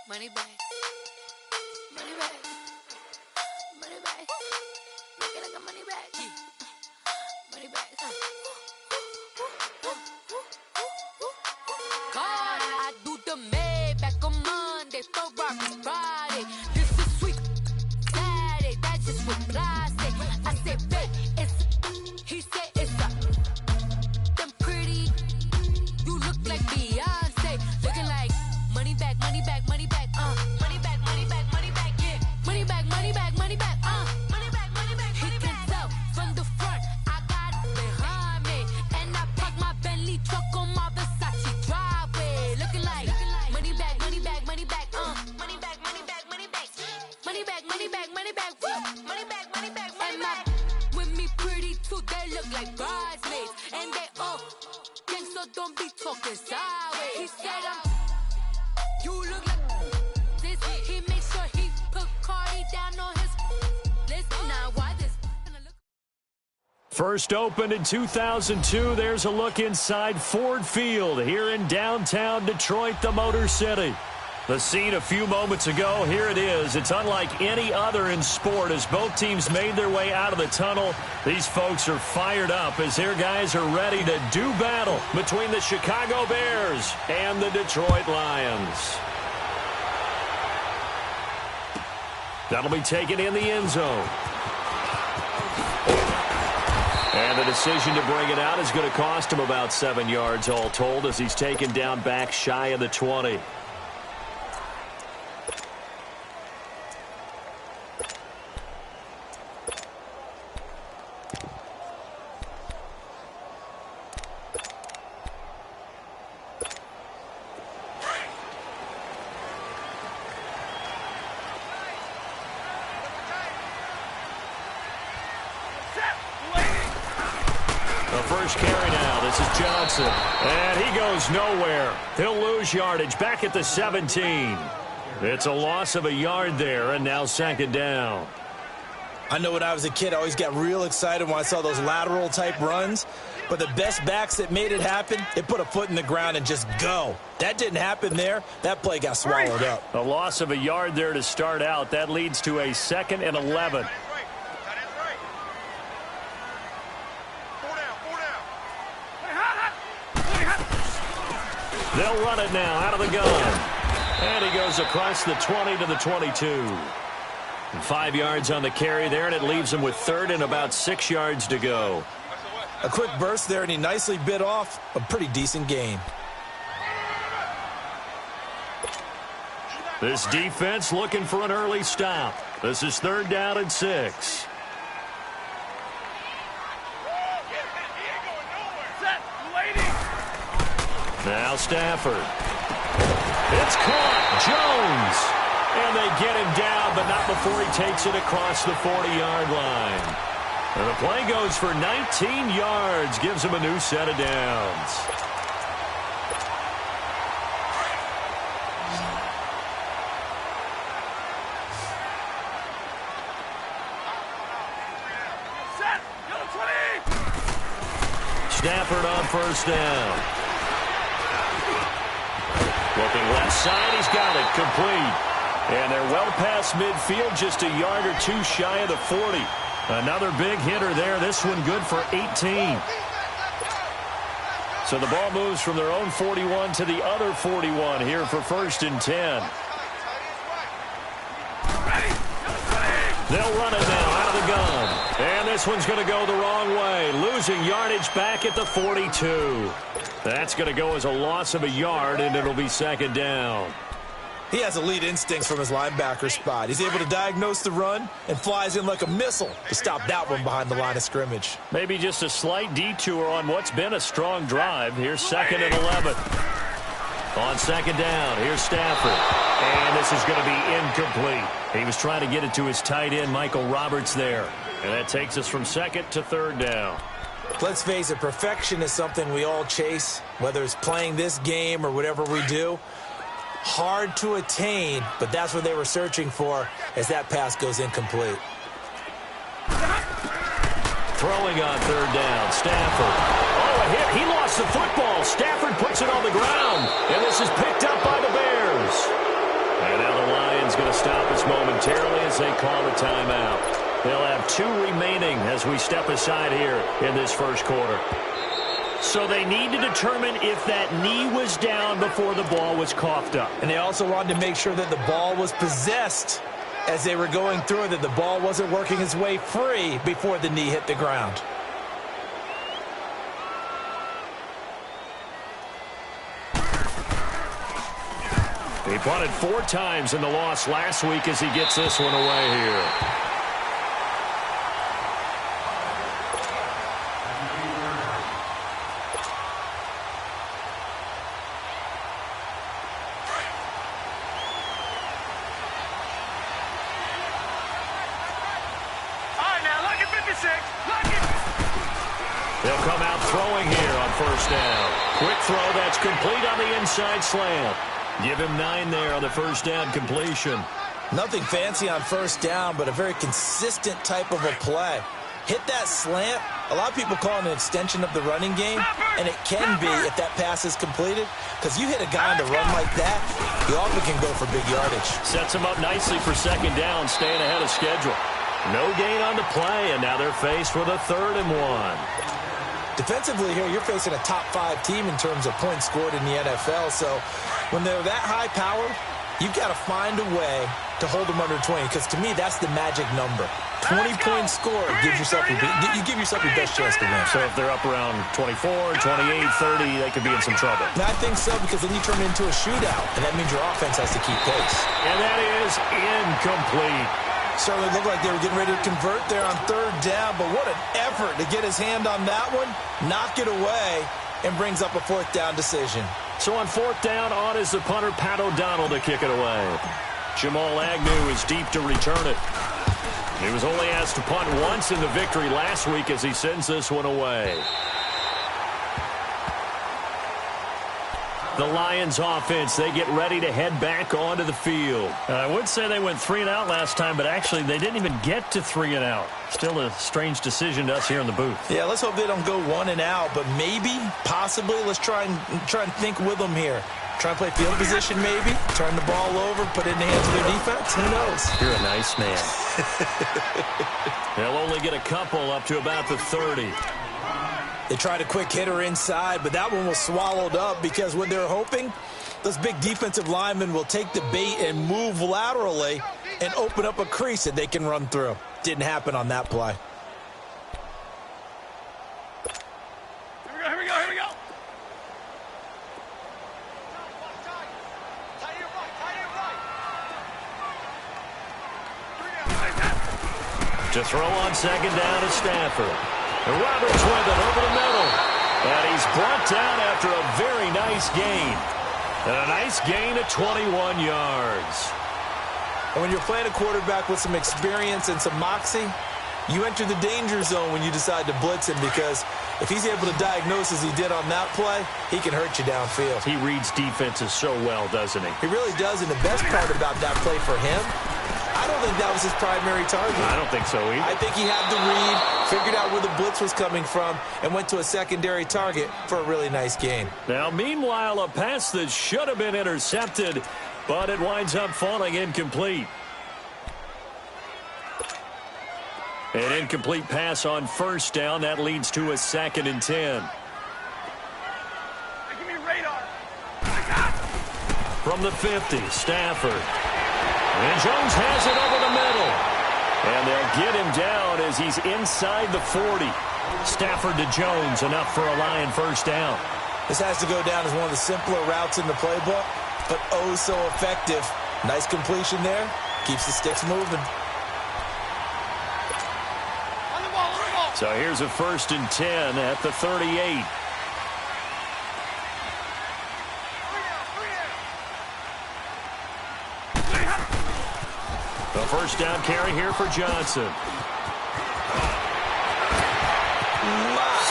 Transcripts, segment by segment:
Money bag. Money bag. Money bag. Looking like a money bag. Money bag. God, I do the Maybach on Monday, Ferrari Friday. This is sweet Saturday. That's just what I say. I said, babe, it's. He said it's a. Them pretty. You look like Beyonce. Looking like money back, money back, money back. Money back, money back, money back. Yeah. Money back, money back, money back. Money back, money back. He can tell from the front. I got it behind me, and I park my Bentley truck on my Versace driveway. Looking like money back, money back, money back. Money back, money back, money back. Money back, money back, money back. Woo. Money back, money back, money back. With me pretty too, they look like bridesmaids, and they all gang, so don't be talking sideways. He said you look like this. He makes sure he put Cardi down on his list. Now why this? First opened in 2002, there's a look inside Ford Field here in downtown Detroit, the Motor City. The scene a few moments ago, here it is. It's unlike any other in sport as both teams made their way out of the tunnel. These folks are fired up as their guys are ready to do battle between the Chicago Bears and the Detroit Lions. That'll be taken in the end zone. And the decision to bring it out is going to cost him about 7 yards all told as he's taken down back shy of the 20. First carry now. This is Johnson. And he goes nowhere. He'll lose yardage back at the 17. It's a loss of a yard there, and now second down. I know when I was a kid, I always got real excited when I saw those lateral-type runs. But the best backs that made it happen, they put a foot in the ground and just go. That didn't happen there. That play got swallowed up. A loss of a yard there to start out. That leads to a 2nd and 11. They'll run it now out of the gun. And he goes across the 20 to the 22. And 5 yards on the carry there, and it leaves him with 3rd and about 6 yards to go. A quick burst there, and he nicely bit off a pretty decent gain. This defense looking for an early stop. This is 3rd down and 6. Now Stafford. It's caught. Jones. And they get him down, but not before he takes it across the 40-yard line. And the play goes for 19 yards. Gives him a new set of downs. Stafford on first down. Looking left side, he's got it, complete. And they're well past midfield, just a yard or two shy of the 40. Another big hitter there, this one good for 18. So the ball moves from their own 41 to the other 41 here for 1st and 10. They'll run it now out of the gun. And this one's going to go the wrong way, losing yardage back at the 42. That's going to go as a loss of a yard, and it'll be 2nd down. He has elite instincts from his linebacker spot. He's able to diagnose the run and flies in like a missile to stop that one behind the line of scrimmage. Maybe just a slight detour on what's been a strong drive. Here's 2nd and 11. On 2nd down, here's Stafford. And this is going to be incomplete. He was trying to get it to his tight end, Michael Roberts, there. And that takes us from 2nd to 3rd down. Let's face it, perfection is something we all chase, whether it's playing this game or whatever we do. Hard to attain, but that's what they were searching for as that pass goes incomplete. Throwing on 3rd down, Stafford. Oh, a hit. He lost the football. Stafford puts it on the ground, and this is picked up by the Bears. And timeout. They'll have 2 remaining as we step aside here in this first quarter. So they need to determine if that knee was down before the ball was coughed up. And they also wanted to make sure that the ball was possessed as they were going through it, that the ball wasn't working its way free before the knee hit the ground. He punted 4 times in the loss last week as he gets this one away here. They'll come out throwing here on first down. Quick throw that's complete on the inside slant. Give him 9 there on the first down completion. Nothing fancy on first down, but a very consistent type of a play. Hit that slant. A lot of people call it an extension of the running game, and it can be if that pass is completed, because you hit a guy on the run like that, he often can go for big yardage. Sets him up nicely for second down, staying ahead of schedule. No gain on the play, and now they're faced with a 3rd and 1. Defensively here, you're facing a top 5 team in terms of points scored in the NFL. So when they're that high-powered, you've got to find a way to hold them under 20, because to me, that's the magic number. 20-point score gives yourself you give yourself your best chance to win. So if they're up around 24, 28, 30, they could be in some trouble. And I think so, because then you turn it into a shootout, and that means your offense has to keep pace. And that is incomplete. Certainly looked like they were getting ready to convert there on 3rd down, but what an effort to get his hand on that one, knock it away, and brings up a 4th down decision. So on 4th down, on is the punter, Pat O'Donnell, to kick it away. Jamal Agnew is deep to return it. He was only asked to punt once in the victory last week as he sends this one away. The Lions offense, they get ready to head back onto the field. I would say they went 3 and out last time, but actually they didn't even get to 3 and out. Still a strange decision to us here in the booth. Yeah, let's hope they don't go 1 and out, but maybe, possibly, let's try and think with them here. Try and play field position maybe, turn the ball over, put it in the hands of their defense. Who knows? You're a nice man. They'll only get a couple up to about the 30. They tried a quick hitter inside, but that one was swallowed up because when they're hoping, those big defensive linemen will take the bait and move laterally and open up a crease that they can run through. Didn't happen on that play. Here we go. To throw on second down to Stafford. And Roberts with it over the middle. And he's brought down after a very nice gain. And a nice gain of 21 yards. And when you're playing a quarterback with some experience and some moxie, you enter the danger zone when you decide to blitz him, because if he's able to diagnose as he did on that play, he can hurt you downfield. He reads defenses so well, doesn't he? He really does, and the best part about that play for him, I don't think that was his primary target. I don't think so either. I think he had the read, figured out where the blitz was coming from, and went to a secondary target for a really nice gain. Now, meanwhile, a pass that should have been intercepted, but it winds up falling incomplete. An incomplete pass on first down. That leads to a 2nd and 10. Give me radar. From the 50, Stafford. And Jones has it over the middle. And they'll get him down as he's inside the 40. Stafford to Jones, enough for a Lion first down. This has to go down as one of the simpler routes in the playbook, but oh so effective. Nice completion there. Keeps the sticks moving. On the ball. So here's a 1st and 10 at the 38. A first down carry here for Johnson.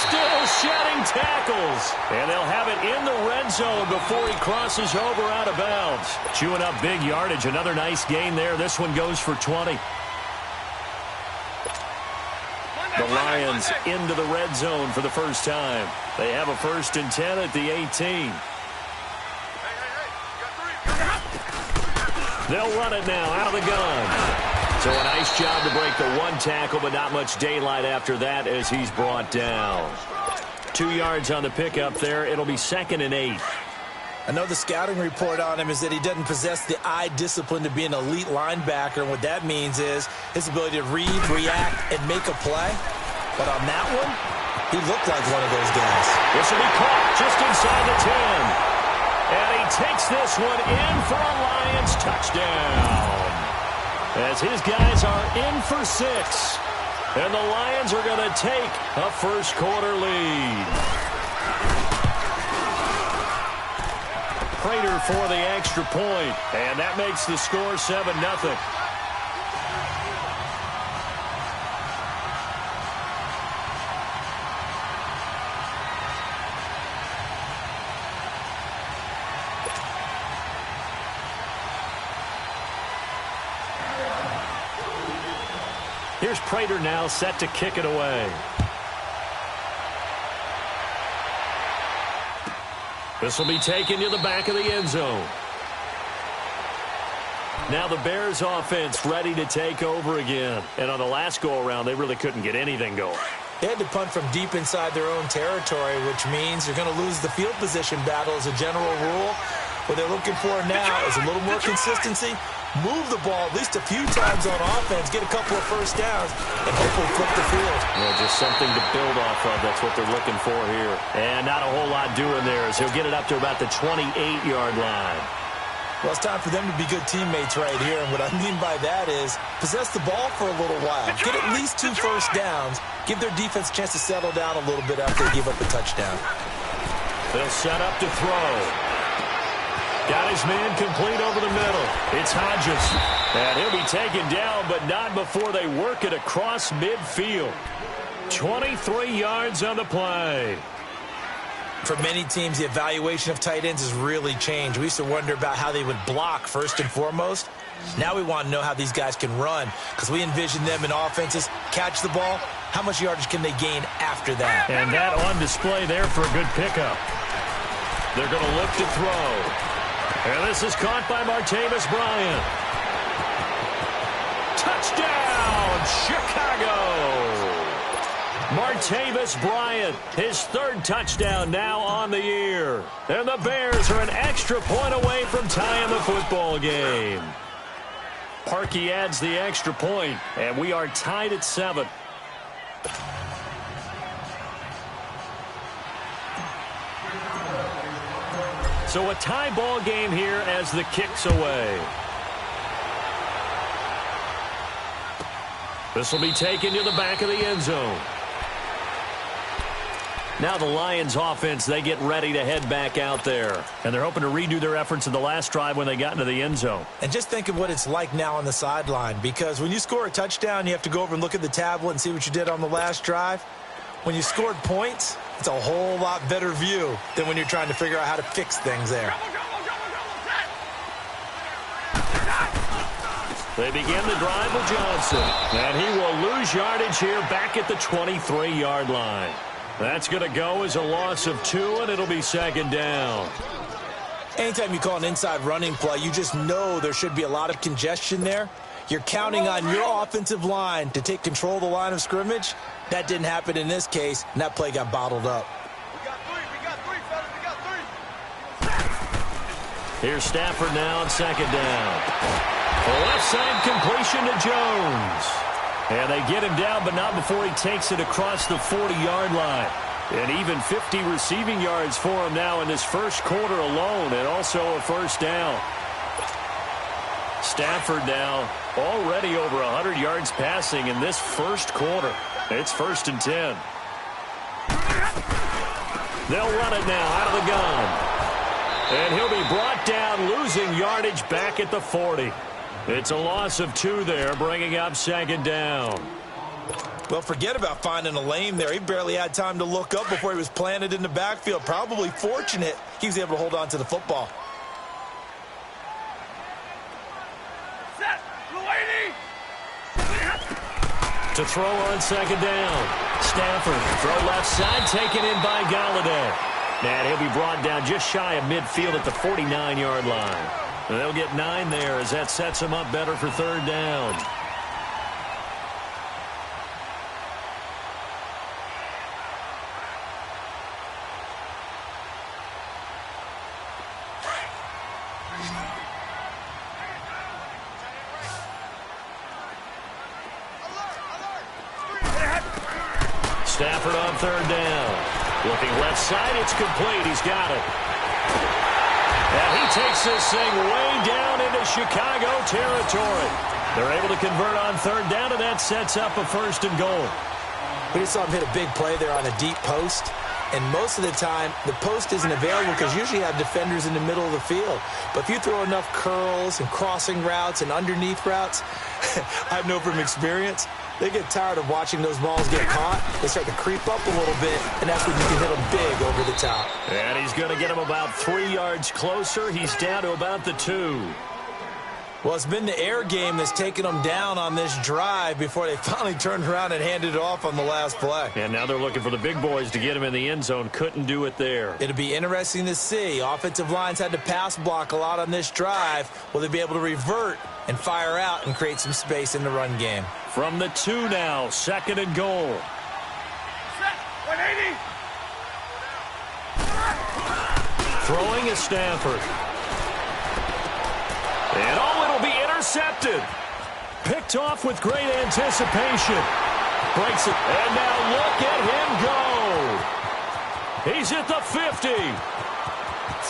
Still shedding tackles. And they'll have it in the red zone before he crosses over out of bounds. Chewing up big yardage. Another nice gain there. This one goes for 20. The Lions into the red zone for the first time. They have a 1st and 10 at the 18. They'll run it now out of the gun. So a nice job to break the one tackle, but not much daylight after that as he's brought down. 2 yards on the pickup there. It'll be 2nd and 8. I know the scouting report on him is that he doesn't possess the eye discipline to be an elite linebacker. And what that means is his ability to read, react, and make a play. But on that one, he looked like one of those guys. This will be caught just inside the 10. And he takes this one in for a Lions touchdown. As his guys are in for 6. And the Lions are going to take a first-quarter lead. Prater for the extra point, and that makes the score 7-0. Here's Prater now set to kick it away. This will be taken to the back of the end zone. Now the Bears offense ready to take over again. And on the last go-around, they really couldn't get anything going. They had to punt from deep inside their own territory, which means you're going to lose the field position battle as a general rule. What they're looking for now is a little more consistency. Move the ball at least a few times on offense, get a couple of first downs, and hopefully flip the field. Well, just something to build off of. That's what they're looking for here. And not a whole lot doing there as he'll get it up to about the 28-yard line. Well, it's time for them to be good teammates right here. And what I mean by that is possess the ball for a little while. Get at least 2 first downs. Give their defense a chance to settle down a little bit after they give up a touchdown. They'll set up to throw. Got his man complete over the middle. It's Hodges. And he'll be taken down, but not before they work it across midfield. 23 yards on the play. For many teams, the evaluation of tight ends has really changed. We used to wonder about how they would block first and foremost. Now we want to know how these guys can run because we envision them in offenses, catch the ball. How much yardage can they gain after that? And that on display there for a good pickup. They're going to look to throw. And this is caught by Martavis Bryant. Touchdown, Chicago! Martavis Bryant, his 3rd touchdown now on the year. And the Bears are an extra point away from tying the football game. Parkey adds the extra point, and we are tied at 7. So a tie ball game here as the kick's away. This will be taken to the back of the end zone. Now the Lions offense, they get ready to head back out there. And they're hoping to redo their efforts in the last drive when they got into the end zone. And just think of what it's like now on the sideline, because when you score a touchdown, you have to go over and look at the tablet and see what you did on the last drive. When you scored points, it's a whole lot better view than when you're trying to figure out how to fix things there. They begin the drive with Johnson. And he will lose yardage here back at the 23-yard line. That's going to go as a loss of 2, and it'll be 2nd down. Anytime you call an inside running play, you just know there should be a lot of congestion there. You're counting on your offensive line to take control of the line of scrimmage. That didn't happen in this case, and that play got bottled up. We got three, fellas. We got 3. Here's Stafford now on 2nd down. The left side completion to Jones. And they get him down, but not before he takes it across the 40-yard line. And even 50 receiving yards for him now in this first quarter alone, and also a first down. Stafford now already over 100 yards passing in this first quarter. It's 1st and 10. They'll run it now out of the gun. And he'll be brought down, losing yardage back at the 40. It's a loss of 2 there, bringing up 2nd down. Well, forget about finding a lane there. He barely had time to look up before he was planted in the backfield. Probably fortunate he was able to hold on to the football. Set. Luady. To throw on 2nd down. Stafford, throw left side, taken in by Golladay. And he'll be brought down just shy of midfield at the 49-yard line. And they'll get 9 there as that sets him up better for 3rd down. Stafford on third down. Looking left side, it's complete. He's got it. And he takes this thing way down into Chicago territory. They're able to convert on third down, and that sets up a 1st and goal. We just saw him hit a big play there on a deep post. And most of the time, the post isn't available because usually you have defenders in the middle of the field. But if you throw enough curls and crossing routes and underneath routes, I know from experience, they get tired of watching those balls get caught. They start to creep up a little bit, and that's when you can hit them big over the top. And he's going to get him about 3 yards closer. He's down to about the 2. Well, it's been the air game that's taken them down on this drive before they finally turned around and handed it off on the last play. And now they're looking for the big boys to get him in the end zone. Couldn't do it there. It'll be interesting to see. Offensive lines had to pass block a lot on this drive. Will they be able to revert and fire out and create some space in the run game? From the 2 now, 2nd and goal. Set. 180. Throwing is Stafford. And it'll be intercepted. Picked off with great anticipation. Breaks it. And now look at him go. He's at the 50.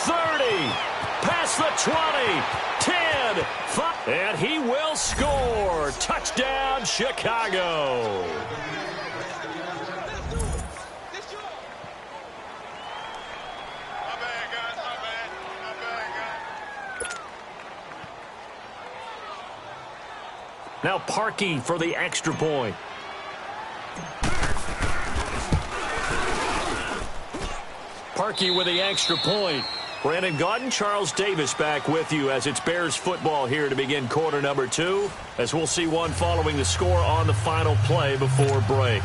30. Past the 20. 10. 5. And he will score. Touchdown, Chicago. Now Parkey for the extra point. Parkey with the extra point. Brandon Gaudin, Charles Davis back with you as it's Bears football here to begin quarter number 2, as we'll see one following the score on the final play before break.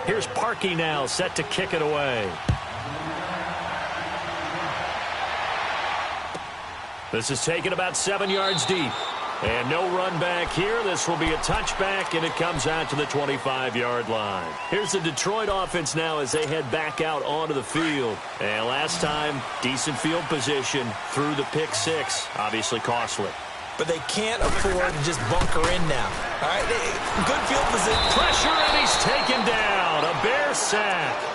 Here's Parkey now set to kick it away. This is taken about 7 yards deep. And no run back here. This will be a touchback, and it comes out to the 25-yard line. Here's the Detroit offense now as they head back out onto the field. And last time, decent field position through the pick 6. Obviously costly. But they can't afford to just bunker in now. All right, good field position. Pressure, and he's taken down. A Bear sack.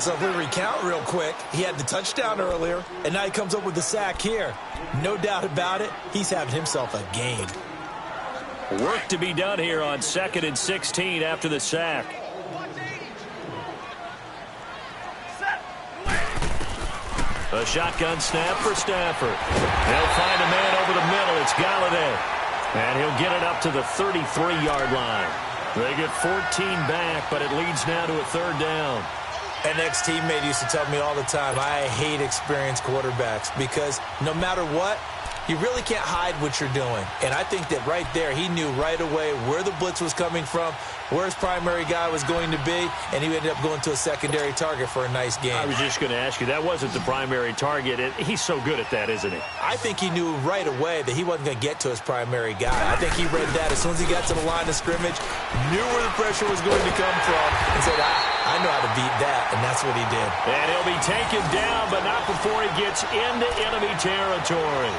So if we recount real quick, he had the touchdown earlier, and now he comes up with the sack here. No doubt about it, he's having himself a game. Work to be done here on 2nd and 16 after the sack. A shotgun snap for Stafford. They'll find a man over the middle. It's Galladay. And he'll get it up to the 33-yard line. They get 14 back, but it leads now to a 3rd down. An ex-teammate used to tell me all the time, I hate experienced quarterbacks because no matter what, you really can't hide what you're doing. And I think that right there, he knew right away where the blitz was coming from, where his primary guy was going to be, and he ended up going to a secondary target for a nice game. I was just going to ask you, that wasn't the primary target. He's so good at that, isn't he? I think he knew right away that he wasn't going to get to his primary guy. I think he read that as soon as he got to the line of scrimmage, knew where the pressure was going to come from, and said, I know how to beat that, and that's what he did. And he'll be taken down, but not before he gets into enemy territory.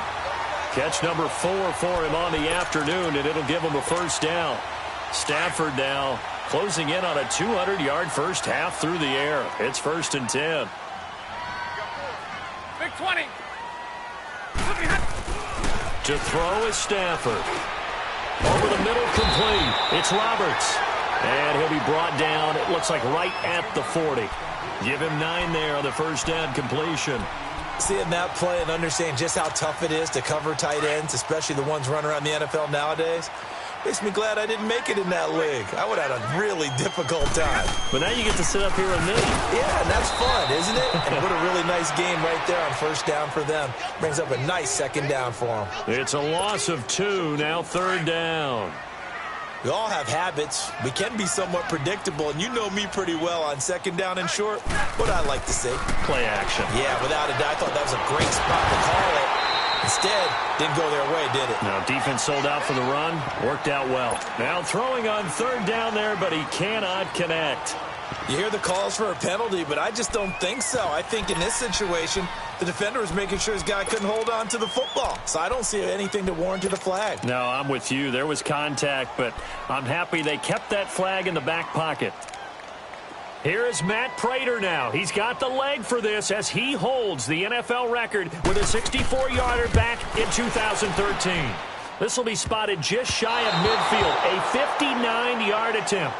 Catch number 4 for him on the afternoon, and it'll give him a 1st down. Stafford now closing in on a 200-yard first half through the air. It's 1st and 10. Big 20. To throw is Stafford. Over the middle, complete. It's Roberts. And he'll be brought down, it looks like right at the 40. Give him 9 there on the 1st down completion. Seeing that play and understanding just how tough it is to cover tight ends, especially the ones running around the NFL nowadays, makes me glad I didn't make it in that league. I would have had a really difficult time. But now you get to sit up here and me. Yeah, and that's fun, isn't it? And what a really nice game right there on 1st down for them. Brings up a nice 2nd down for them. It's a loss of 2, now 3rd down. We all have habits. We can be somewhat predictable, and you know me pretty well on 2nd down and short. What I like to see. Play action. Yeah, without a doubt. I thought that was a great spot to call it. Instead, didn't go their way, did it? Now, defense sold out for the run. Worked out well. Now throwing on 3rd down there, but he cannot connect. You hear the calls for a penalty, but I just don't think so. I think in this situation, the defender was making sure his guy couldn't hold on to the football. So I don't see anything to warrant a flag. No, I'm with you. There was contact, but I'm happy they kept that flag in the back pocket. Here is Matt Prater now. He's got the leg for this as he holds the NFL record with a 64-yarder back in 2013. This will be spotted just shy of midfield, a 59-yard attempt.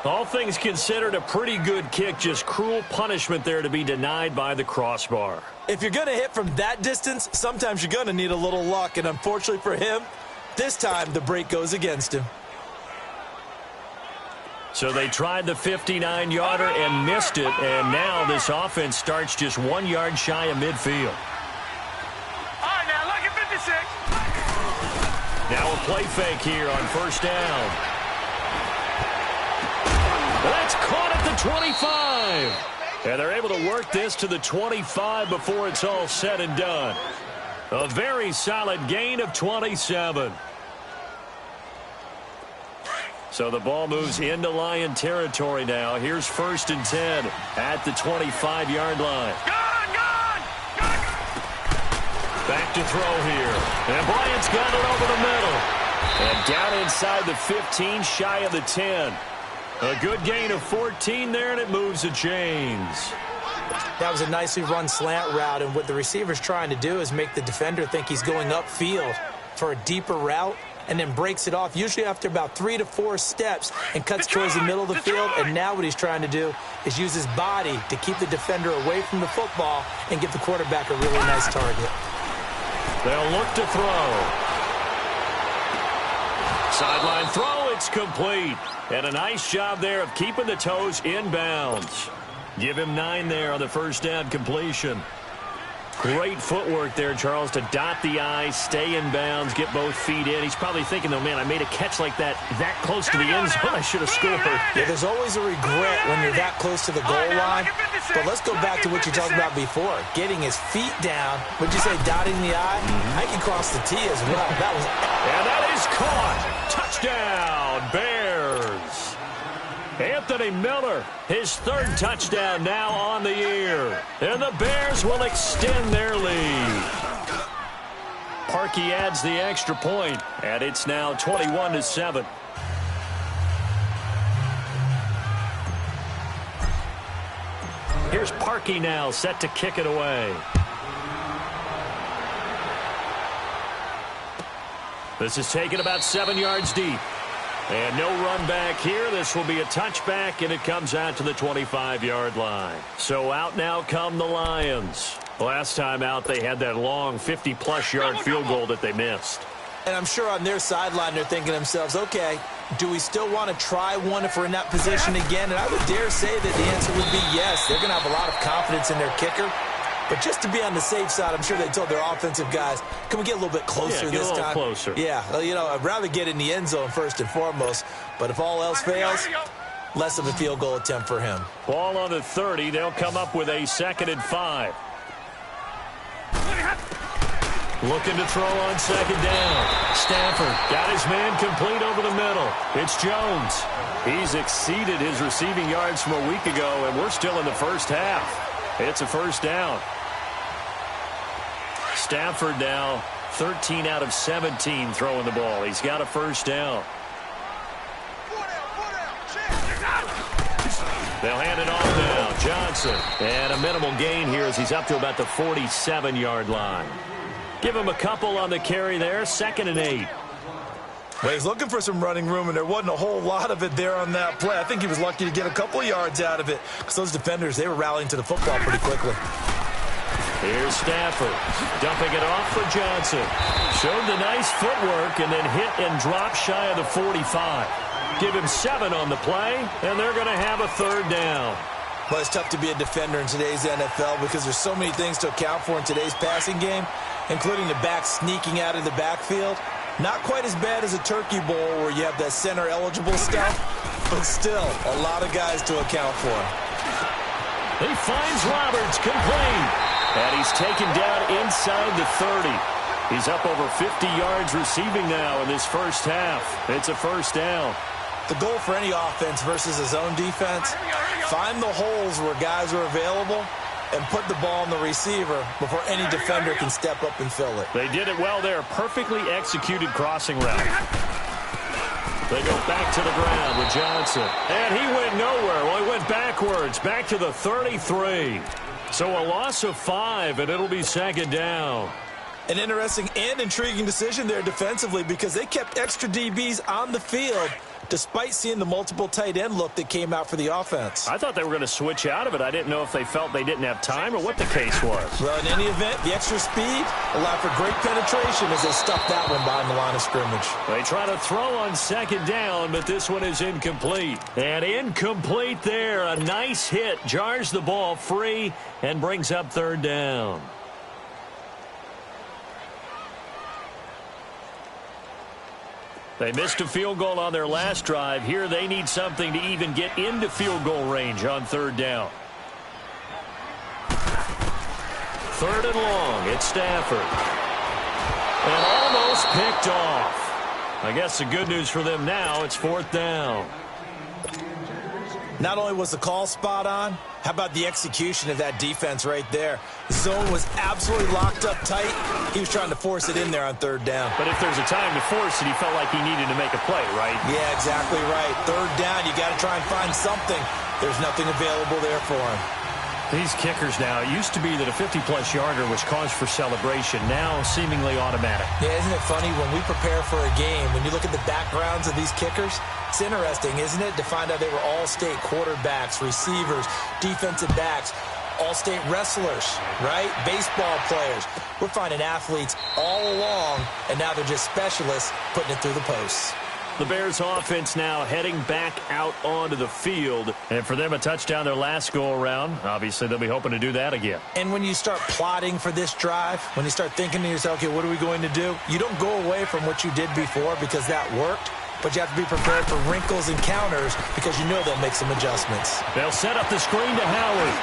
All things considered, a pretty good kick, just cruel punishment there to be denied by the crossbar. If you're going to hit from that distance, sometimes you're going to need a little luck, and unfortunately for him, this time the break goes against him. So they tried the 59-yarder and missed it, and now this offense starts just 1 yard shy of midfield. All right, now look at 56. Now a play fake here on first down. That's caught at the 25. And they're able to work this to the 25 before it's all said and done. A very solid gain of 27. So the ball moves into Lion territory now. Here's 1st and 10 at the 25-yard line. Gone! Back to throw here. And Bryant's got it over the middle. And down inside the 15, shy of the 10. A good gain of 14 there, and it moves the chains. That was a nicely run slant route, and what the receiver's trying to do is make the defender think he's going upfield for a deeper route, and then breaks it off, usually after about 3 to 4 steps, and cuts towards the middle of the field. And now what he's trying to do is use his body to keep the defender away from the football and give the quarterback a really nice target. They'll look to throw. Sideline throw, it's complete. And a nice job there of keeping the toes in bounds. Give him 9 there on the first down completion. Great footwork there, Charles, to dot the I, stay in bounds, get both feet in. He's probably thinking, though, man, I made a catch like that close to the end zone. I should have scored. Yeah, there's always a regret when you're that close to the goal line. But let's go back to what you talked about before. Getting his feet down. Would you say dotting the I? I can cross the T as well. And that is caught. Touchdown, Bears. Anthony Miller, his 3rd touchdown now on the year. And the Bears will extend their lead. Parkey adds the extra point, and it's now 21-7. Here's Parkey now, set to kick it away. This is taken about 7 yards deep. And no run back here. This will be a touchback, and it comes out to the 25-yard line. So out now come the Lions. Last time out, they had that long 50-plus yard field goal that they missed. And I'm sure on their sideline, they're thinking to themselves, okay, do we still want to try one if we're in that position again? And I would dare say that the answer would be yes. They're going to have a lot of confidence in their kicker. But just to be on the safe side, I'm sure they told their offensive guys, can we get a little bit closer this time? Get a little closer. Yeah, well, you know, I'd rather get in the end zone first and foremost. But if all else fails, less of a field goal attempt for him. Ball on the 30. They'll come up with a 2nd and 5. Looking to throw on 2nd down. Stafford got his man complete over the middle. It's Jones. He's exceeded his receiving yards from a week ago, and we're still in the first half. It's a first down. Stafford now 13 out of 17 throwing the ball. He's got a first down. They'll hand it off now. Johnson. And a minimal gain here as he's up to about the 47-yard line. Give him a couple on the carry there. 2nd and 8. Well, he's looking for some running room, and there wasn't a whole lot of it there on that play. I think he was lucky to get a couple yards out of it because those defenders, they were rallying to the football pretty quickly. Here's Stafford dumping it off for Johnson. Showed the nice footwork and then hit and drop shy of the 45. Give him 7 on the play, and they're going to have a 3rd down. Well, it's tough to be a defender in today's NFL because there's so many things to account for in today's passing game, including the back sneaking out of the backfield. Not quite as bad as a turkey bowl where you have that center-eligible stuff, but still a lot of guys to account for. He finds Roberts complete, and he's taken down inside the 30. He's up over 50 yards receiving now in this first half. It's a first down. The goal for any offense versus his own defense Find the holes where guys are available and put the ball on the receiver before any defender can step up and fill it. They did it well there. Perfectly executed crossing route. They go back to the ground with Johnson. And he went nowhere. Well, he went backwards, back to the 33. So a loss of 5, and it'll be second down. An interesting and intriguing decision there defensively because they kept extra DBs on the field despite seeing the multiple tight end look that came out for the offense. I thought they were going to switch out of it. I didn't know if they felt they didn't have time or what the case was. Well, in any event, the extra speed allowed for great penetration as they stuffed that one behind the line of scrimmage. They try to throw on second down, but this one is incomplete. And incomplete there. A nice hit. Jars the ball free and brings up third down. They missed a field goal on their last drive. Here they need something to even get into field goal range on third down. Third and long. It's Stafford. And almost picked off. I guess the good news for them now, it's fourth down. Not only was the call spot on, how about the execution of that defense right there? The zone was absolutely locked up tight. He was trying to force it in there on third down. But if there's a time to force it, he felt like he needed to make a play, right? Yeah, exactly right. Third down, you got to try and find something. There's nothing available there for him. These kickers now, it used to be that a 50-plus yarder was cause for celebration. Now seemingly automatic. Yeah, isn't it funny when we prepare for a game, when you look at the backgrounds of these kickers, it's interesting, isn't it, to find out they were all-state quarterbacks, receivers, defensive backs, all-state wrestlers, right? Baseball players. We're finding athletes all along, and now they're just specialists putting it through the posts. The Bears offense now heading back out onto the field. And for them, a touchdown their last go-around. Obviously, they'll be hoping to do that again. And when you start plotting for this drive, when you start thinking to yourself, okay, what are we going to do? You don't go away from what you did before because that worked. But you have to be prepared for wrinkles and counters because you know they'll make some adjustments. They'll set up the screen to Howard.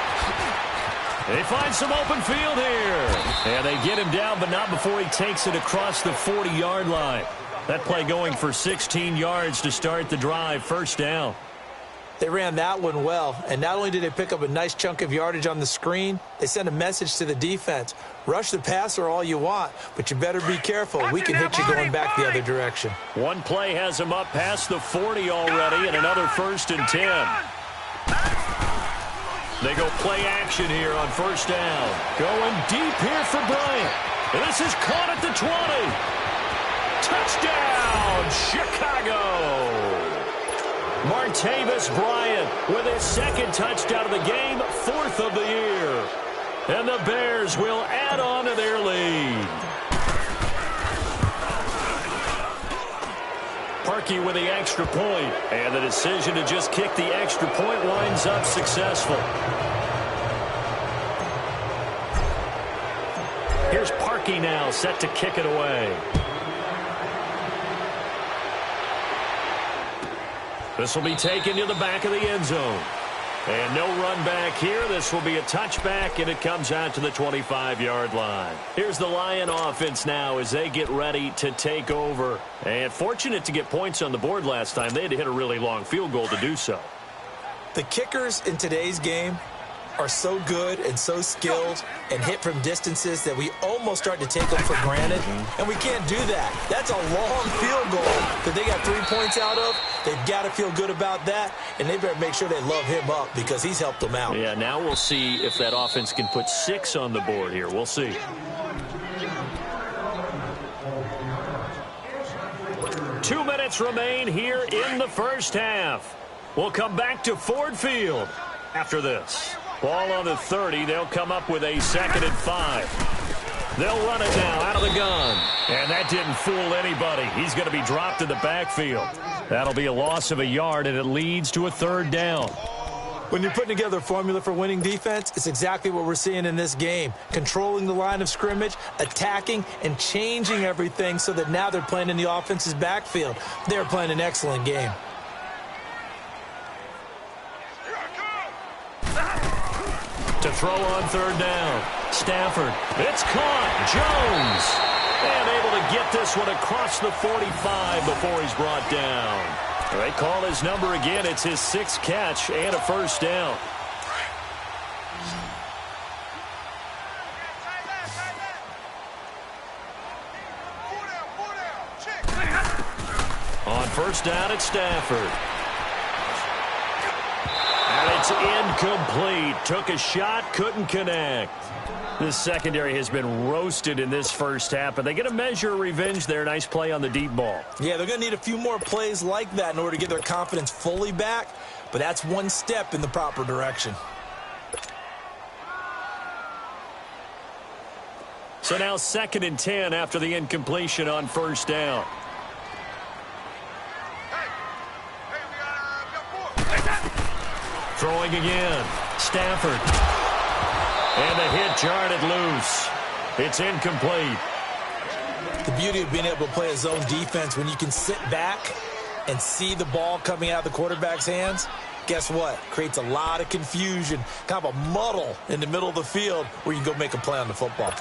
They find some open field here. And they get him down, but not before he takes it across the 40-yard line. That play going for 16 yards to start the drive. First down. They ran that one well, and not only did they pick up a nice chunk of yardage on the screen, they sent a message to the defense. Rush the passer all you want, but you better be careful. We can hit you going back the other direction. One play has them up past the 40 already, and another 1st and 10. They go play action here on first down. Going deep here for Bryant. And this is caught at the 20. Touchdown, Chicago! Martavis Bryant with his second touchdown of the game, 4th of the year. And the Bears will add on to their lead. Parkey with the extra point, and the decision to just kick the extra point winds up successful. Here's Parkey now, set to kick it away. This will be taken to the back of the end zone. And no run back here. This will be a touchback, and it comes out to the 25-yard line. Here's the Lion offense now as they get ready to take over. And fortunate to get points on the board last time. They had to hit a really long field goal to do so. The kickers in today's game are so good and so skilled and hit from distances that we almost start to take them for granted, and we can't do that. That's a long field goal that they got 3 points out of. They've got to feel good about that, and they better make sure they love him up because he's helped them out. Yeah, now we'll see if that offense can put 6 on the board here. We'll see. Two minutes remain here in the first half. We'll come back to Ford Field after this. Ball on the 30. They'll come up with a 2nd and 5. They'll run it now out of the gun. And that didn't fool anybody. He's going to be dropped in the backfield. That'll be a loss of a yard, and it leads to a 3rd down. When you're putting together a formula for winning defense, it's exactly what we're seeing in this game. Controlling the line of scrimmage, attacking, and changing everything so that now they're playing in the offense's backfield. They're playing an excellent game. To throw on 3rd down. Stafford. It's caught. Jones. And able to get this one across the 45 before he's brought down. They call his number again. It's his 6th catch and a first down. On first down, it's Stafford. And it's incomplete. Took a shot, couldn't connect. This secondary has been roasted in this first half, but they get a measure of revenge there. Nice play on the deep ball. Yeah, they're going to need a few more plays like that in order to get their confidence fully back, but that's one step in the proper direction. So now 2nd and 10 after the incompletion on first down. Throwing again. Stafford. And the hit jarred it loose. It's incomplete. The beauty of being able to play a zone defense when you can sit back and see the ball coming out of the quarterback's hands, guess what? Creates a lot of confusion, kind of a muddle in the middle of the field where you can go make a play on the football.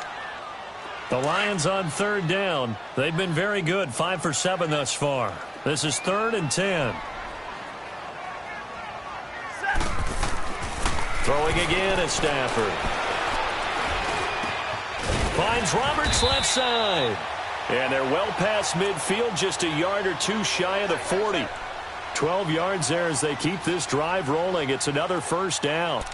The Lions on 3rd down. They've been very good, 5 for 7 thus far. This is 3rd and 10. Throwing again at Stafford. Finds Roberts left side. And they're well past midfield, just a yard or two shy of the 40. 12 yards there as they keep this drive rolling. It's another first down.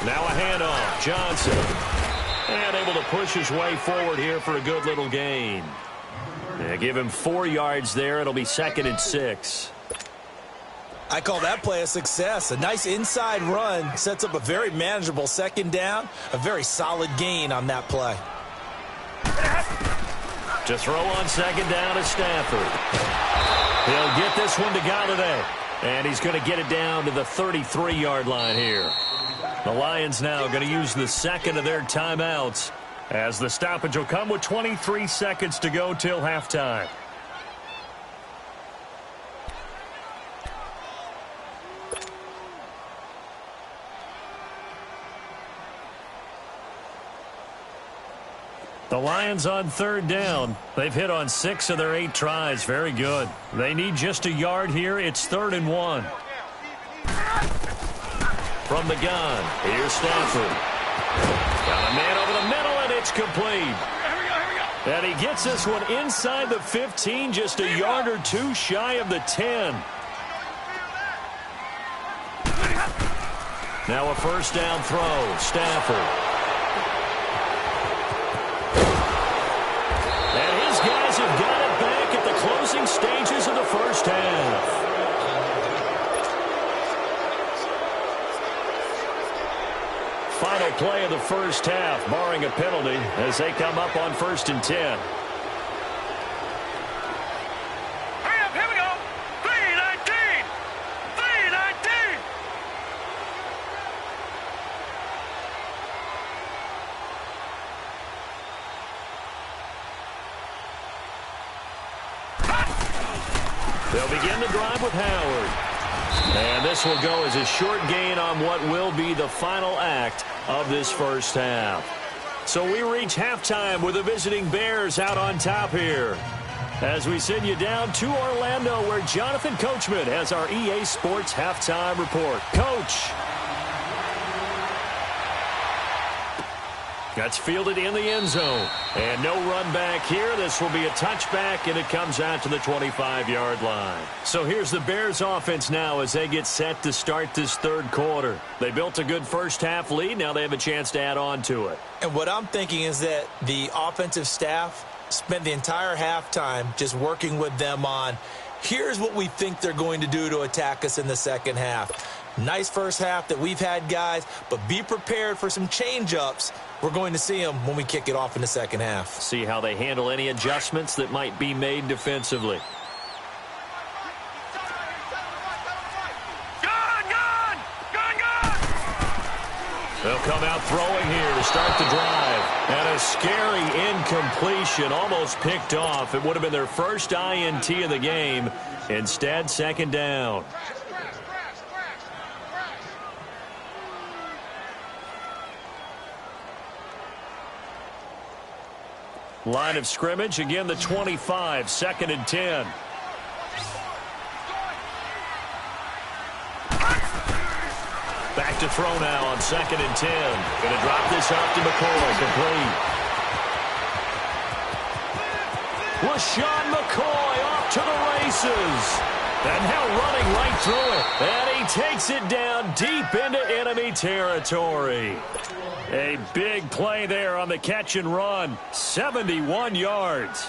Now a handoff. Johnson. And able to push his way forward here for a good little gain. Yeah, give him 4 yards there. It'll be 2nd and 6. I call that play a success. A nice inside run sets up a very manageable 2nd down. A very solid gain on that play. To throw on 2nd down is Stafford. He'll get this one to Galladay. And he's going to get it down to the 33-yard line here. The Lions now going to use the 2nd of their timeouts as the stoppage will come with 23 seconds to go till halftime. The Lions on 3rd down. They've hit on 6 of their 8 tries. Very good. They need just a yard here. It's 3rd and 1. From the gun, here's Stafford. Got a man over the middle, and it's complete. And he gets this one inside the 15, just a yard or two shy of the 10. Now a first down throw, Stafford. And his guys have got it back at the closing stages of the first half. Final play of the first half, barring a penalty, as they come up on 1st and 10. Hurry up, here we go. 3-19. 3-19. They'll begin the drive with Howard. And this will go as a short gain on what will be the final act of this first half. So we reach halftime with the visiting Bears out on top here. As we send you down to Orlando, where Jonathan Coachman has our EA Sports halftime report. Coach. That's fielded in the end zone. And no run back here. This will be a touchback, and it comes out to the 25-yard line. So here's the Bears offense now as they get set to start this 3rd quarter. They built a good first half lead. Now they have a chance to add on to it. And what I'm thinking is that the offensive staff spent the entire halftime just working with them on, here's what we think they're going to do to attack us in the second half. Nice first half that we've had, guys, but be prepared for some change-ups. We're going to see them when we kick it off in the second half. See how they handle any adjustments that might be made defensively. The come out throwing here to start the drive. And a scary incompletion, almost picked off. It would have been their first INT of the game. Instead, second down. Line of scrimmage, again the 25, 2nd and 10. Back to throw now on 2nd and 10. Going to drop this off to McCoy, complete. LaShawn McCoy off to the races. And now running right through it. And he takes it down deep into enemy territory. A big play there on the catch and run. 71 yards.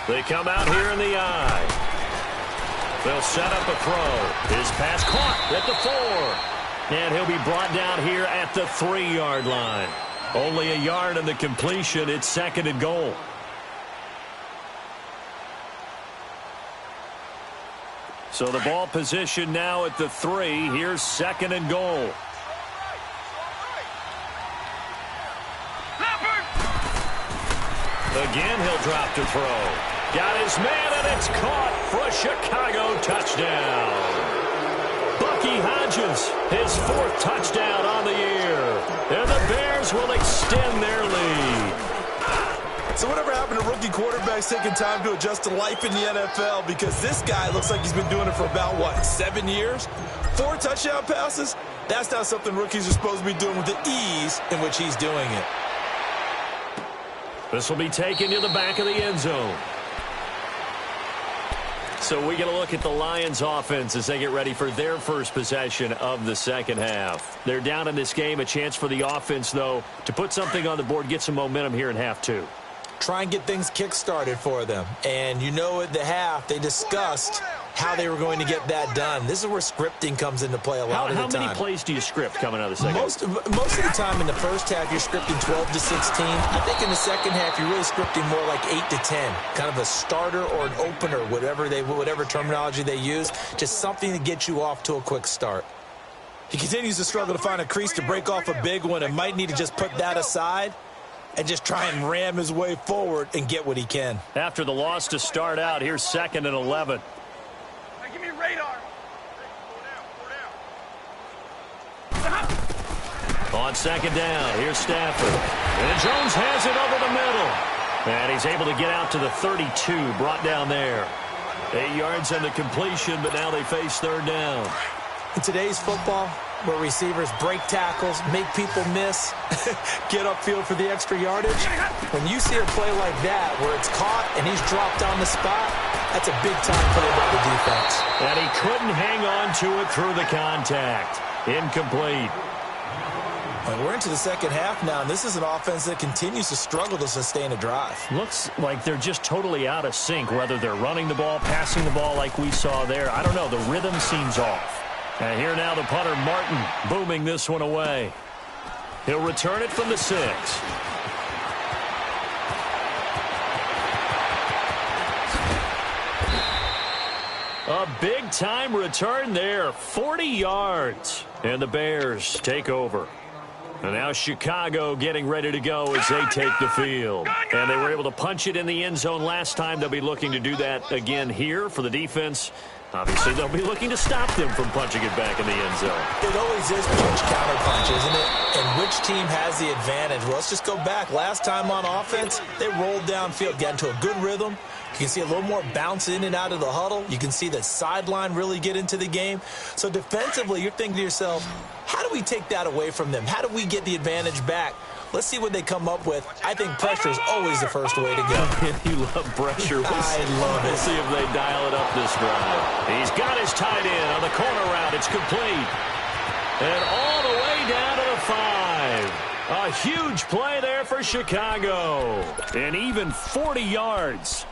They come out here in the eye. They'll set up a throw. His pass caught at the 4. And he'll be brought down here at the 3-yard line. Only a yard in the completion. It's 2nd and goal. So the ball position now at the 3. Here's 2nd and goal. Again, he'll drop to throw. Got his man, and it's caught for a Chicago touchdown. Bucky Hodges, his 4th touchdown on the year. And the Bears will extend their lead. So whatever happened to rookie quarterbacks taking time to adjust to life in the NFL? Because this guy looks like he's been doing it for about, 7 years? 4 touchdown passes? That's not something rookies are supposed to be doing with the ease in which he's doing it. This will be taken to the back of the end zone. So we get a look at the Lions offense as they get ready for their first possession of the second half. They're down in this game. A chance for the offense, though, to put something on the board, get some momentum here in half 2. Try and get things kick-started for them. And you know at the half, they discussed how they were going to get that done. This is where scripting comes into play a lot of the time. How many plays do you script coming out of the second? Most of the time in the first half, you're scripting 12 to 16. I think in the second half, you're really scripting more like 8 to 10. Kind of a starter or an opener, whatever terminology they use. Just something to get you off to a quick start. He continues to struggle to find a crease to break off a big one and might need to just put that aside and just try and ram his way forward and get what he can. After the loss to start out, here's 2nd and 11. Hey, give me radar. On 2nd down, here's Stafford. And Jones has it over the middle. And he's able to get out to the 32, brought down there. 8 yards on the completion, but now they face 3rd down. In today's football, where receivers break tackles, make people miss, get upfield for the extra yardage, when you see a play like that where it's caught and he's dropped on the spot, that's a big-time play by the defense. And he couldn't hang on to it through the contact. Incomplete. And we're into the second half now, and this is an offense that continues to struggle to sustain a drive. Looks like they're just totally out of sync, whether they're running the ball, passing the ball like we saw there. I don't know. The rhythm seems off. And here now the punter, Martin, booming this one away. He'll return it from the 6. A big-time return there, 40 yards. And the Bears take over. And now Chicago getting ready to go as they take the field. And they were able to punch it in the end zone last time. They'll be looking to do that again here for the defense. Obviously, they'll be looking to stop them from punching it back in the end zone. It always is punch-counter-punch, isn't it? And which team has the advantage? Well, let's just go back. Last time on offense, they rolled downfield, got into a good rhythm. You can see a little more bounce in and out of the huddle. You can see the sideline really get into the game. So defensively, you're thinking to yourself, how do we take that away from them? How do we get the advantage back? Let's see what they come up with. I think pressure is always the first way to go. You love pressure. I love it. We'll see if they dial it up this drive. He's got his tight end on the corner route. It's complete. And all the way down to the 5. A huge play there for Chicago. And even 40 yards.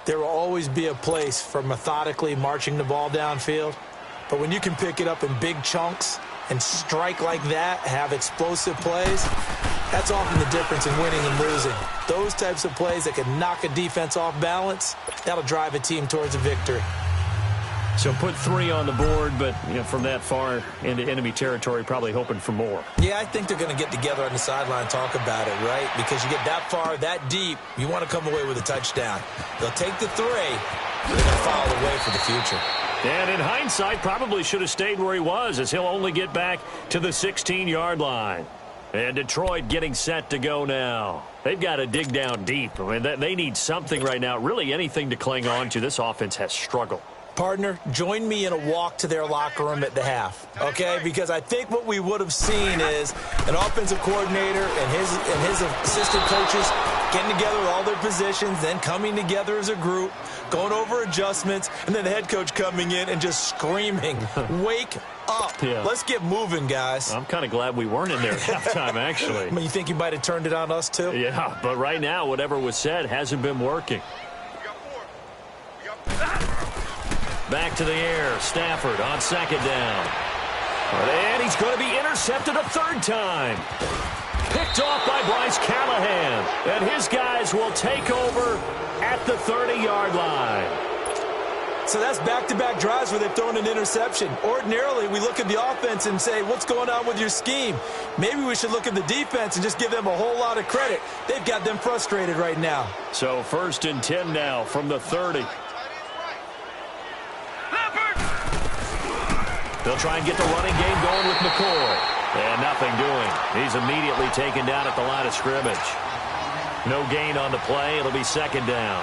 There will always be a place for methodically marching the ball downfield. But when you can pick it up in big chunks and strike like that, have explosive plays, That's often the difference in winning and losing. Those types of plays that can knock a defense off balance, that'll drive a team towards a victory. So put 3 on the board, but from that far into enemy territory, probably hoping for more. Yeah, I think they're going to get together on the sideline and talk about it, right? Because you get that far, that deep, you want to come away with a touchdown. They'll take the 3, but they're going to file away for the future. And in hindsight, probably should have stayed where he was, as he'll only get back to the 16-yard line. And Detroit getting set to go now. They've got to dig down deep. I mean, they need something right now, really anything to cling on to. This offense has struggled. Partner, join me in a walk to their locker room at the half, okay? Because I think what we would have seen is an offensive coordinator and his assistant coaches getting together with all their positions, then coming together as a group, going over adjustments, and then the head coach coming in and just screaming, wake up. Yeah. Let's get moving, guys. I'm kind of glad we weren't in there at halftime, actually. I mean, you think you might have turned it on us, too? Yeah, but right now, whatever was said hasn't been working. Back to the air. Stafford on 2nd down. And he's going to be intercepted a 3rd time. Picked off by Bryce Callahan. And his guys will take over at the 30-yard line. So that's back-to-back drives where they've thrown an interception. Ordinarily, we look at the offense and say, what's going on with your scheme? Maybe we should look at the defense and just give them a whole lot of credit. They've got them frustrated right now. So 1st and 10 now from the 30. They'll try and get the running game going with McCoy. And nothing doing. He's immediately taken down at the line of scrimmage. No gain on the play. It'll be 2nd down.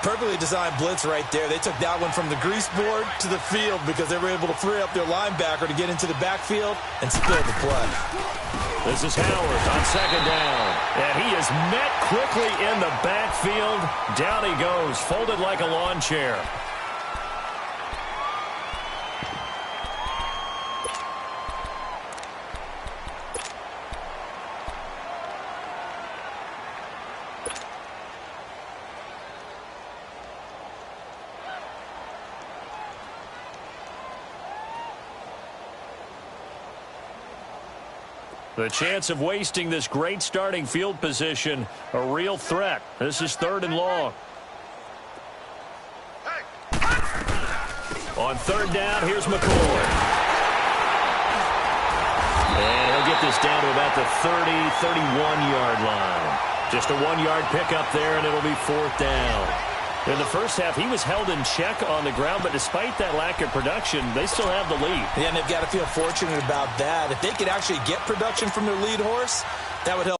Perfectly designed blitz right there. They took that one from the grease board to the field because they were able to free up their linebacker to get into the backfield and spill the play. This is Howard on 2nd down. And he is met quickly in the backfield. Down he goes, folded like a lawn chair. The chance of wasting this great starting field position, a real threat. This is 3rd and long. On 3rd down, here's McCoy. And he'll get this down to about the 30, 31-yard line. Just a 1-yard pickup there, and it'll be 4th down. In the first half, he was held in check on the ground, but despite that lack of production, they still have the lead. Yeah, and they've got to feel fortunate about that. If they could actually get production from their lead horse, that would help.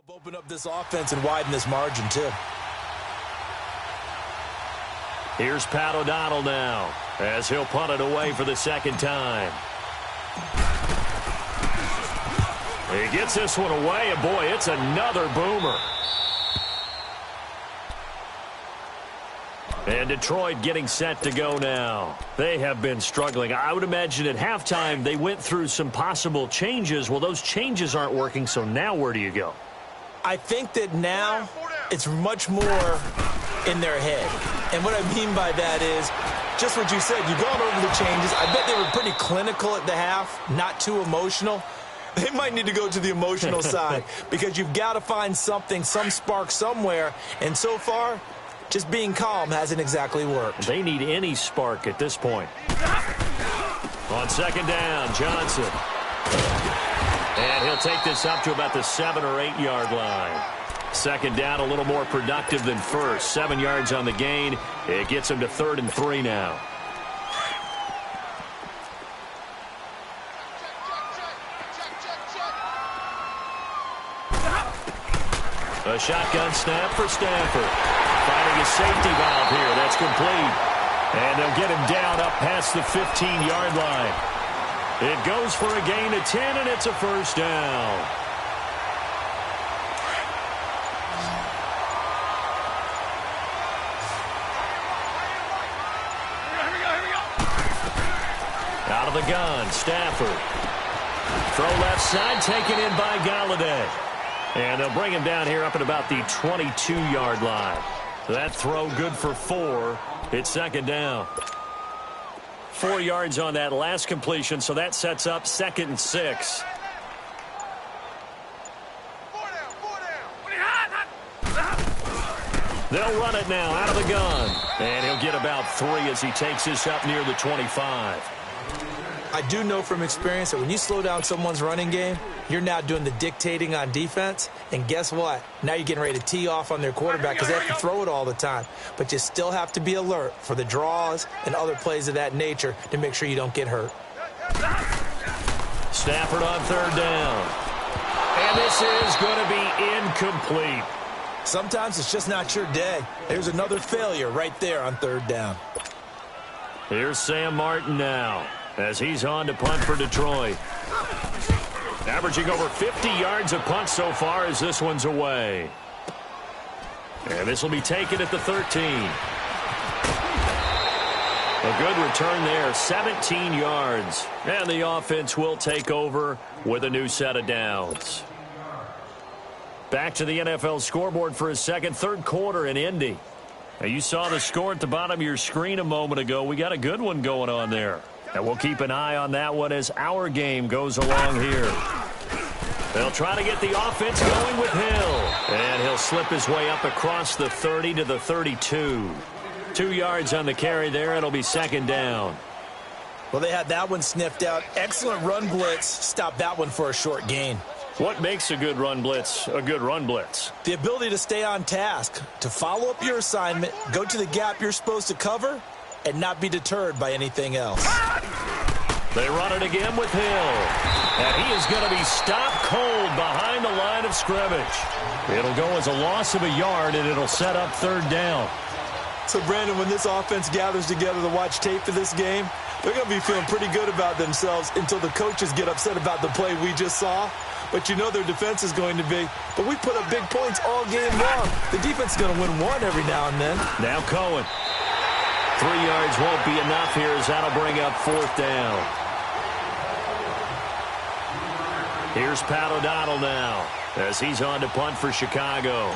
Open up this offense and widen this margin, too. Here's Pat O'Donnell now, as he'll punt it away for the 2nd time. He gets this one away, and boy, it's another boomer. And Detroit getting set to go now. They have been struggling. I would imagine at halftime they went through some possible changes. Well, those changes aren't working, so now where do you go? I think that now it's much more in their head. And what I mean by that is just what you said. You've gone over the changes. I bet they were pretty clinical at the half, not too emotional. They might need to go to the emotional side because you've got to find something, some spark somewhere. And so far, just being calm hasn't exactly worked. They need any spark at this point. On 2nd down, Johnson. And he'll take this up to about the 7 or 8 yard line. 2nd down, a little more productive than first. 7 yards on the gain. It gets him to 3rd and 3 now. A shotgun snap for Stafford. Finding a safety valve here. That's complete. And they'll get him down up past the 15-yard line. It goes for a gain of 10, and it's a 1st down. the gun, Stafford. Throw left side, taken in by Galladay. And they'll bring him down here up at about the 22-yard line. That throw good for 4. It's second down. 4 yards on that last completion, so that sets up 2nd and 6. They'll run it now out of the gun. And he'll get about 3 as he takes this up near the 25. I do know from experience that when you slow down someone's running game, you're now doing the dictating on defense. And guess what? Now you're getting ready to tee off on their quarterback because they have to throw it all the time. But you still have to be alert for the draws and other plays of that nature to make sure you don't get hurt. Stafford on 3rd down. And this is going to be incomplete. Sometimes it's just not your day. There's another failure right there on 3rd down. Here's Sam Martin now as he's on to punt for Detroit. Averaging over 50 yards a punt so far as this one's away. And this will be taken at the 13. A good return there, 17 yards. And the offense will take over with a new set of downs. Back to the NFL scoreboard for a second, 3rd quarter in Indy. Now, you saw the score at the bottom of your screen a moment ago. We got a good one going on there. And we'll keep an eye on that one as our game goes along here. They'll try to get the offense going with Hill. And he'll slip his way up across the 30 to the 32. 2 yards on the carry there. It'll be 2nd down. Well, they had that one sniffed out. Excellent run blitz. Stopped that one for a short gain. What makes a good run blitz a good run blitz? The ability to stay on task, to follow up your assignment, go to the gap you're supposed to cover, and not be deterred by anything else. They run it again with Hill. And he is going to be stopped cold behind the line of scrimmage. It'll go as a loss of a yard, and it'll set up 3rd down. So, Brandon, when this offense gathers together to watch tape for this game, they're going to be feeling pretty good about themselves until the coaches get upset about the play we just saw. But you know their defense is going to be. But we put up big points all game long. The defense is going to win one every now and then. Now Cohen. 3 yards won't be enough here as that'll bring up 4th down. Here's Pat O'Donnell now as he's on to punt for Chicago.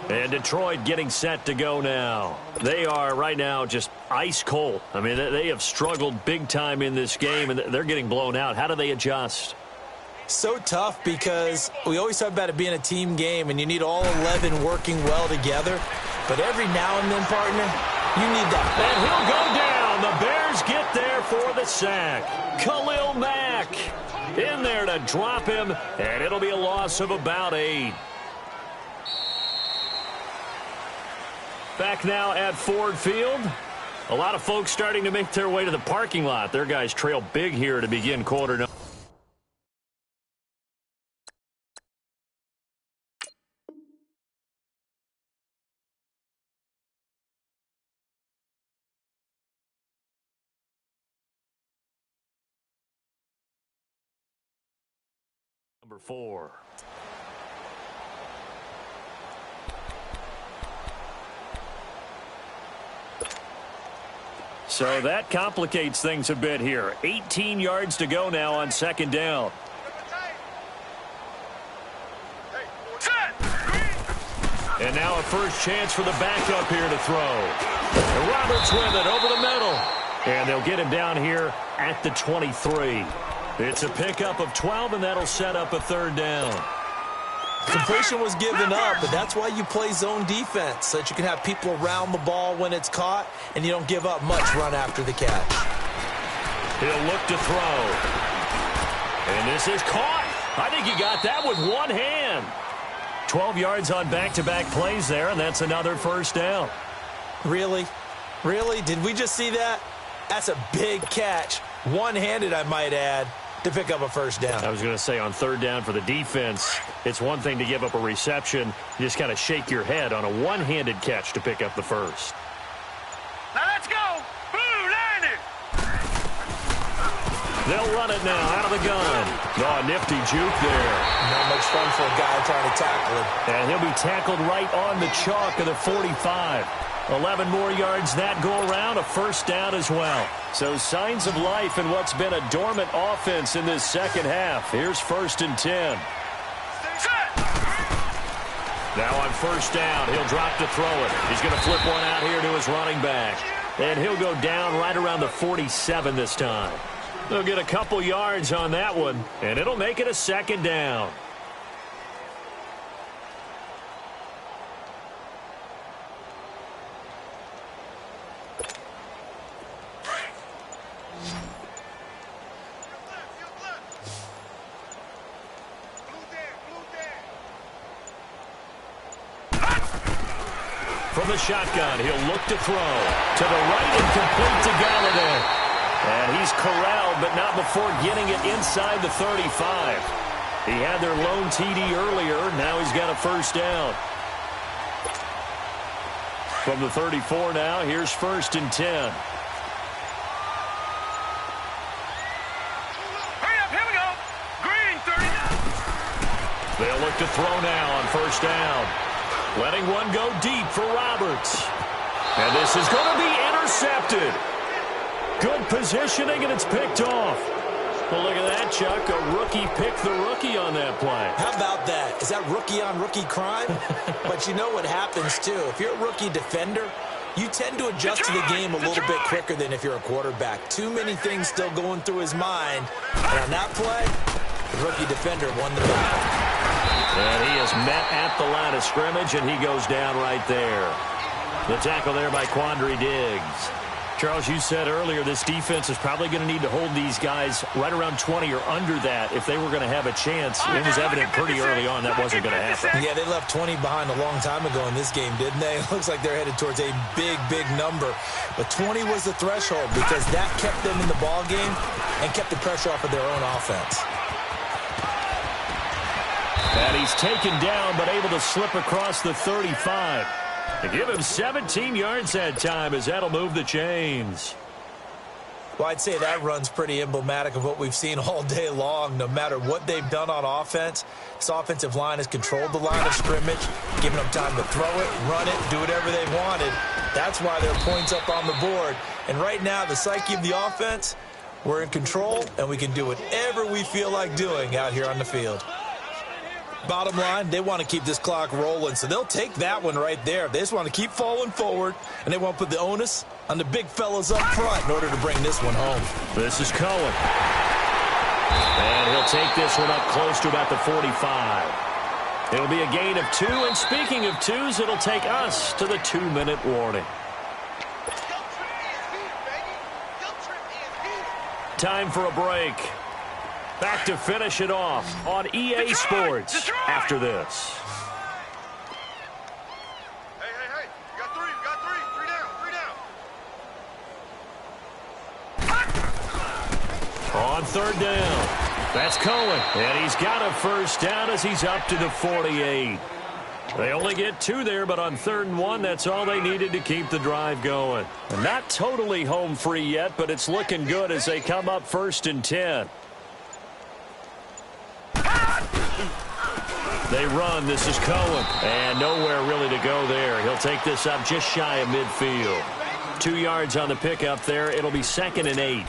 And Detroit getting set to go now. They are right now just ice cold. I mean, they have struggled big time in this game, and they're getting blown out. How do they adjust? So tough because we always talk about it being a team game, and you need all 11 working well together. But every now and then, partner, you need that. And he'll go down. The Bears get there for the sack. Khalil Mack in there to drop him, and it'll be a loss of about 8. Back now at Ford Field. A lot of folks starting to make their way to the parking lot. Their guys trail big here to begin quarter number. Number 4. So that complicates things a bit here. 18 yards to go now on 2nd down. And now a first chance for the backup here to throw. And Roberts with it over the middle. And they'll get him down here at the 23. It's a pickup of 12, and that'll set up a 3rd down. Completion was given up, but that's why you play zone defense, so that you can have people around the ball when it's caught, and you don't give up much run after the catch. He'll look to throw. And this is caught. I think he got that with one hand. 12 yards on back-to-back plays there, and that's another 1st down. Really? Really? Did we just see that? That's a big catch. One-handed, I might add, to pick up a 1st down. I was going to say on 3rd down for the defense, it's one thing to give up a reception. You just kind of shake your head on a one-handed catch to pick up the 1st. Now let's go. Boo, Landon. They'll run it now out of the gun. Oh, nifty juke there. Not much fun for a guy trying to tackle him. And he'll be tackled right on the chalk of the 45. 11 more yards that go around, a first down as well. So signs of life in what's been a dormant offense in this second half. Here's 1st and 10. Now on first down, he'll drop to throw it. He's going to flip one out here to his running back. And he'll go down right around the 47 this time. They'll get a couple yards on that one, and it'll make it a second down. From the shotgun, he'll look to throw. To the right and complete to Galladay. And he's corralled, but not before getting it inside the 35. He had their lone TD earlier. Now he's got a first down. From the 34 now, here's 1st and 10. Hurry up, here we go. Green, 30. They'll look to throw now on first down. Letting one go deep for Roberts. And this is going to be intercepted. Good positioning, and it's picked off. Well, look at that, Chuck. A rookie picked the rookie on that play. How about that? Is that rookie-on-rookie crime? But you know what happens, too. If you're a rookie defender, you tend to adjust to the game a little bit quicker than if you're a quarterback. Too many things still going through his mind. And on that play, the rookie defender won the battle. And he is met at the line of scrimmage, and he goes down right there. The tackle there by Quandre Diggs. Charles, you said earlier this defense is probably going to need to hold these guys right around 20 or under that if they were going to have a chance. It was evident pretty early on that wasn't going to happen. Yeah, they left 20 behind a long time ago in this game, didn't they? It looks like they're headed towards a big, big number. But 20 was the threshold because that kept them in the ball game and kept the pressure off of their own offense. And he's taken down but able to slip across the 35. To give him 17 yards that time as that'll move the chains. Well, I'd say that run's pretty emblematic of what we've seen all day long. No matter what they've done on offense, this offensive line has controlled the line of scrimmage, given them time to throw it, run it, do whatever they wanted. That's why there are points up on the board. And right now, the psyche of the offense, we're in control, and we can do whatever we feel like doing out here on the field. Bottom line, they want to keep this clock rolling, so they'll take that one right there. They just want to keep falling forward, and they want to put the onus on the big fellas up front in order to bring this one home. This is Cohen. And he'll take this one up close to about the 45. It'll be a gain of 2, and speaking of 2s, it'll take us to the 2-minute warning. Time for a break. Back to finish it off on EA Sports after this. Hey. You got three. Three down. On third down, that's Cohen. And he's got a first down as he's up to the 48. They only get 2 there, but on 3rd and 1, that's all they needed to keep the drive going. And not totally home free yet, but it's looking good as they come up 1st and 10. They run. This is Cohen. And nowhere really to go there. He'll take this up just shy of midfield. 2 yards on the pickup there. It'll be 2nd and 8.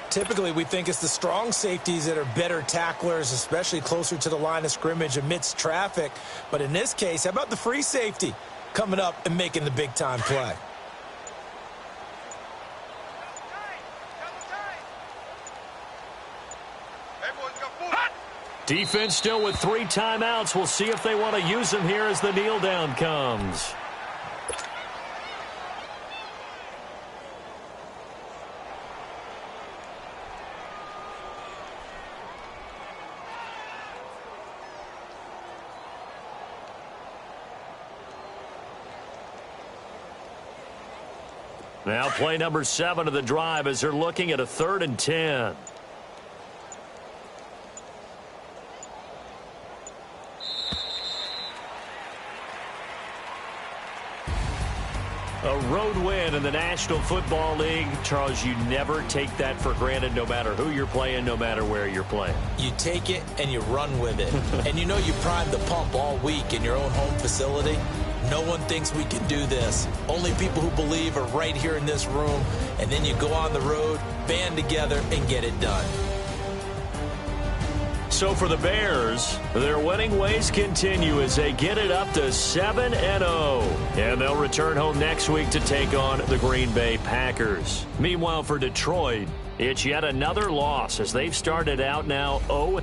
Typically, we think it's the strong safeties that are better tacklers, especially closer to the line of scrimmage amidst traffic. But in this case, how about the free safety coming up and making the big-time play? Defense still with 3 timeouts. We'll see if they want to use them here as the kneel down comes. Now play number 7 of the drive as they're looking at a 3rd and 10. A road win in the National Football League. Charles, you never take that for granted no matter who you're playing, no matter where you're playing. You take it and you run with it. And you know you primed the pump all week in your own home facility. No one thinks we can do this. Only people who believe are right here in this room. And then you go on the road, band together, and get it done. So for the Bears, their winning ways continue as they get it up to 7-0. And they'll return home next week to take on the Green Bay Packers. Meanwhile, for Detroit, it's yet another loss as they've started out now 0.